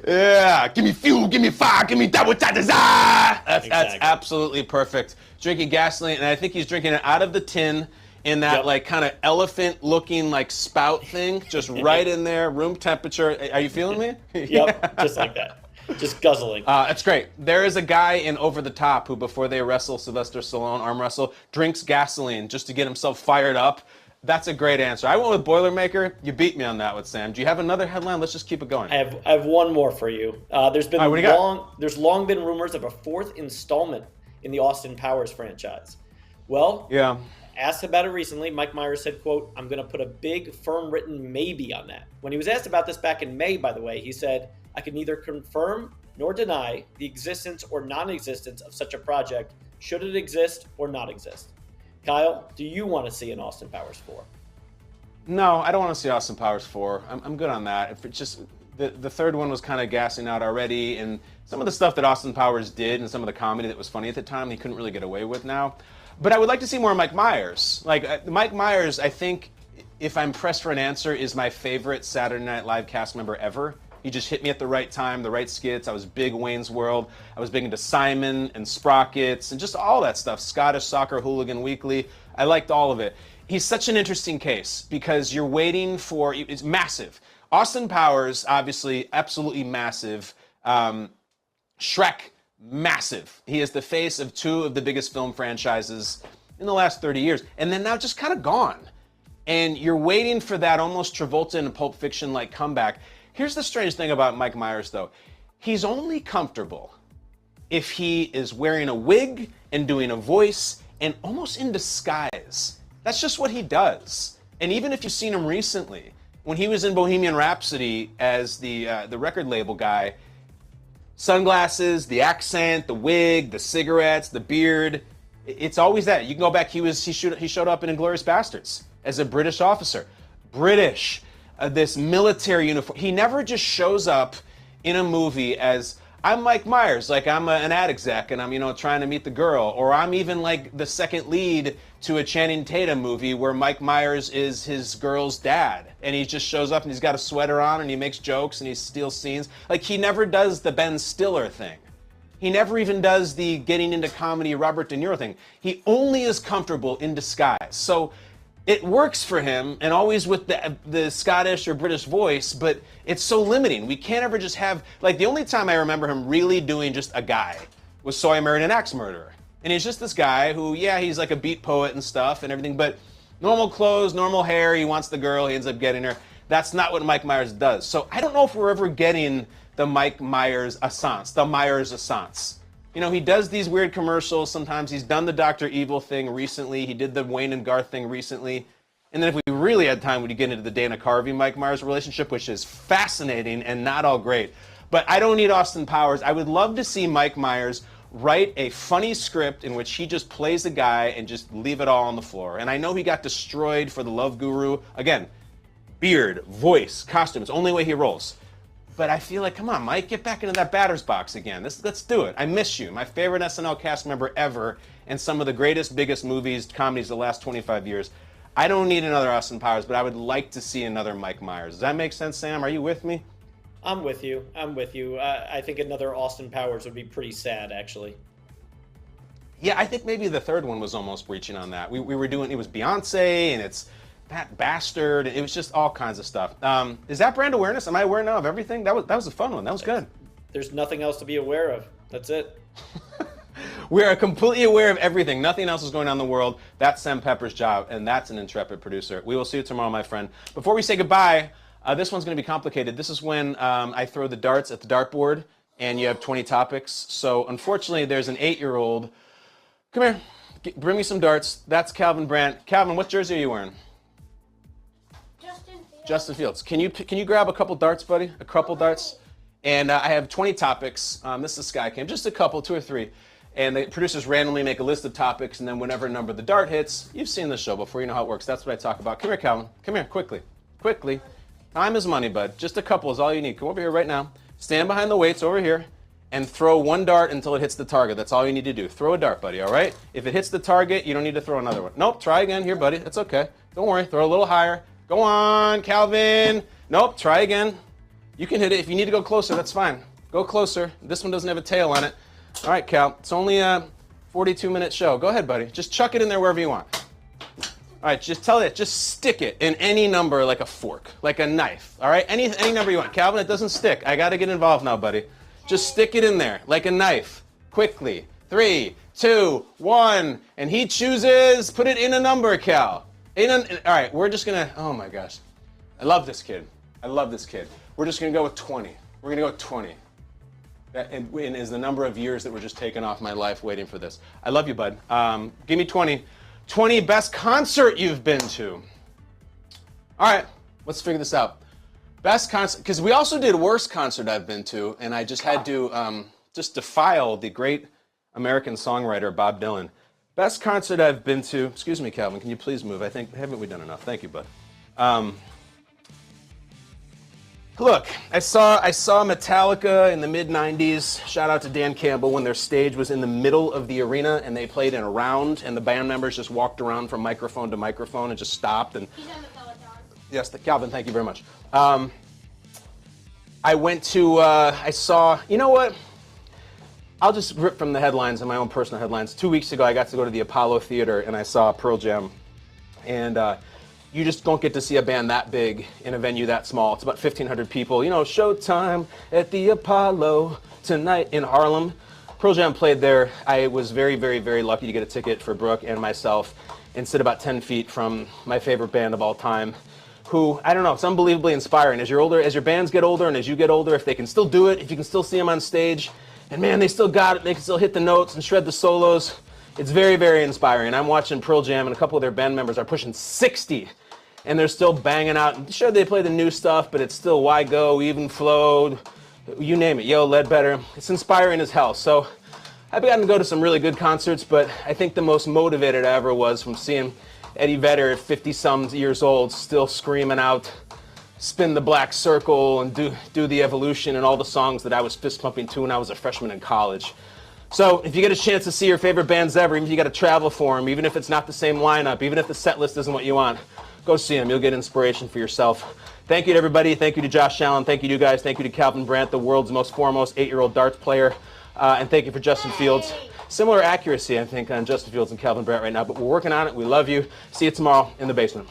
Yeah, give me fuel, give me fire, give me that what I desire. That's absolutely perfect. Drinking gasoline, and I think he's drinking it out of the tin in that like kind of elephant-looking like spout thing, just right in there, room temperature. Are you feeling me? Yep, just like that. Just guzzling. That's great. There is a guy in Over the Top who, before they wrestle Sylvester Stallone, arm wrestle, drinks gasoline just to get himself fired up. That's a great answer. I went with Boilermaker. You beat me on that one, Sam. Do you have another headline? Let's just keep it going. I have one more for you. There's long been rumors of a fourth installment in the Austin Powers franchise. Well, yeah. Asked about it recently, Mike Myers said, quote, I'm going to put a big, firm-written maybe on that. When he was asked about this back in May, by the way, he said, I can neither confirm nor deny the existence or non-existence of such a project, should it exist or not exist. Kyle, do you want to see an Austin Powers 4? No, I don't want to see Austin Powers 4. I'm good on that. If it's just the third one was kind of gassing out already, and some of the stuff that Austin Powers did and some of the comedy that was funny at the time, he couldn't really get away with now. But I would like to see more Mike Myers. Like, Mike Myers, I think, if I'm pressed for an answer, is my favorite Saturday Night Live cast member ever. He just hit me at the right time, the right skits. I was big Wayne's World. I was big into Simon and Sprockets and just all that stuff. Scottish Soccer Hooligan Weekly. I liked all of it. He's such an interesting case because you're waiting for, it's massive. Austin Powers, obviously, absolutely massive. Shrek, massive. He is the face of two of the biggest film franchises in the last 30 years. And then now just kind of gone. And you're waiting for that almost Travolta and Pulp Fiction-like comeback. Here's the strange thing about Mike Myers, though. He's only comfortable if he is wearing a wig and doing a voice and almost in disguise. That's just what he does. And even if you've seen him recently, when he was in Bohemian Rhapsody as the record label guy, sunglasses, the accent, the wig, the cigarettes, the beard, it's always that. You can go back, he showed up in Inglourious Basterds as a British officer. British, this military uniform. He never just shows up in a movie as, I'm Mike Myers, like I'm an ad exec and I'm, trying to meet the girl. Or I'm even like the second lead to a Channing Tatum movie where Mike Myers is his girl's dad. And he just shows up and he's got a sweater on and he makes jokes and he steals scenes. Like, he never does the Ben Stiller thing. He never even does the getting into comedy Robert De Niro thing. He only is comfortable in disguise. So it works for him, and always with the Scottish or British voice, but it's so limiting. We can't ever just have, like, the only time I remember him really doing just a guy was So I Married an Axe Murderer. And he's just this guy who, yeah, he's like a beat poet and stuff and everything, but normal clothes, normal hair, he wants the girl, he ends up getting her. That's not what Mike Myers does. So I don't know if we're ever getting the Mike Myers essence, the Myers essence. He does these weird commercials sometimes. He's done the Dr. Evil thing recently. He did the Wayne and Garth thing recently. And then if we really had time, we'd get into the Dana Carvey-Mike Myers relationship, which is fascinating and not all great. But I don't need Austin Powers. I would love to see Mike Myers write a funny script in which he just plays a guy and just leave it all on the floor. And I know he got destroyed for The Love Guru. Again, beard, voice, costumes, only way he rolls. But I feel like, come on, Mike, get back into that batter's box again. Let's do it. I miss you. My favorite SNL cast member ever, and some of the greatest, biggest movies, comedies of the last 25 years. I don't need another Austin Powers, but I would like to see another Mike Myers. Does that make sense, Sam? Are you with me? I'm with you. I think another Austin Powers would be pretty sad, actually. Yeah, I think maybe the third one was almost reaching on that. We were doing, it was Beyonce, and it's that bastard. It was just all kinds of stuff. Is that brand awareness? Am I aware now of everything? That was a fun one. That was good. There's nothing else to be aware of. That's it. We are completely aware of everything. Nothing else is going on in the world. That's Sam Pepper's job, and that's an intrepid producer. We will see you tomorrow, my friend. Before we say goodbye, this one's going to be complicated. This is when I throw the darts at the dartboard, and you have 20 topics. So, unfortunately, there's an 8-year-old. Come here. Bring me some darts. That's Calvin Brandt. Calvin, what jersey are you wearing? Justin Fields. Can you grab a couple darts, buddy? A couple darts? And I have 20 topics. This is Sky Cam. Just a couple, 2 or 3. And the producers randomly make a list of topics, and then whenever number the dart hits, you've seen the show before, you know how it works. That's what I talk about. Come here, Calvin. Come here, quickly. Quickly. Time is money, bud. Just a couple is all you need. Come over here right now. Stand behind the weights over here and throw one dart until it hits the target. That's all you need to do. Throw a dart, buddy, all right? If it hits the target, you don't need to throw another one. Nope, try again. Here, buddy. It's okay. Don't worry. Throw a little higher. Go on, Calvin. Nope, try again. You can hit it. If you need to go closer, that's fine. Go closer. This one doesn't have a tail on it. All right, Cal. It's only a 42-minute show. Go ahead, buddy. Just chuck it in there wherever you want. All right, just tell it. Just stick it in any number like a fork, like a knife. All right, any number you want. Calvin, it doesn't stick. I got to get involved now, buddy. Just stick it in there like a knife. Quickly. 3, 2, 1. And he chooses. Put it in a number, Cal. All right, we're just going to, oh my gosh. I love this kid. We're just going to go with 20. We're going to go with 20. That is the number of years that were just taken off my life waiting for this. I love you, bud. Give me 20. 20 best concert you've been to. All right, let's figure this out. Best concert, because we also did worst concert I've been to, and I just had to just defile the great American songwriter Bob Dylan. Best concert I've been to, excuse me, Calvin, can you please move? Haven't we done enough? Thank you, bud. Look, I saw Metallica in the mid-90s. Shout out to Dan Campbell when their stage was in the middle of the arena and they played in a round and the band members just walked around from microphone to microphone and just stopped. And He's on the Peloton. yes, Calvin, thank you very much. I went to, I saw, you know what? I'll just rip from the headlines and my own personal headlines. 2 weeks ago, I got to go to the Apollo Theater and I saw Pearl Jam. And you just don't get to see a band that big in a venue that small. It's about 1,500 people. You know, showtime at the Apollo tonight in Harlem. Pearl Jam played there. I was very, very, very lucky to get a ticket for Brooke and myself and sit about 10 feet from my favorite band of all time, who, I don't know, it's unbelievably inspiring. As you're older, as your bands get older and as you get older, if they can still do it, if you can still see them on stage, and man, they still got it, they can still hit the notes and shred the solos. It's very, very inspiring. I'm watching Pearl Jam and a couple of their band members are pushing 60 and they're still banging out. Sure, they play the new stuff, but it's still Why Go, Even Flowed, you name it, Yo, Ledbetter. It's inspiring as hell. So I've gotten to go to some really good concerts, but I think the most motivated I ever was from seeing Eddie Vedder at 50-some years old still screaming out, Spin the Black Circle and do the Evolution and all the songs that I was fist pumping to when I was a freshman in college. So if you get a chance to see your favorite bands ever, even if you got to travel for them, even if it's not the same lineup, even if the set list isn't what you want, go see them. You'll get inspiration for yourself. Thank you to everybody. Thank you to Josh Allen. Thank you to you guys. Thank you to Calvin Brandt, the world's most foremost 8-year-old darts player. And thank you for Justin Fields. Similar accuracy, I think, on Justin Fields and Calvin Brandt right now, but we're working on it. We love you. See you tomorrow in the basement.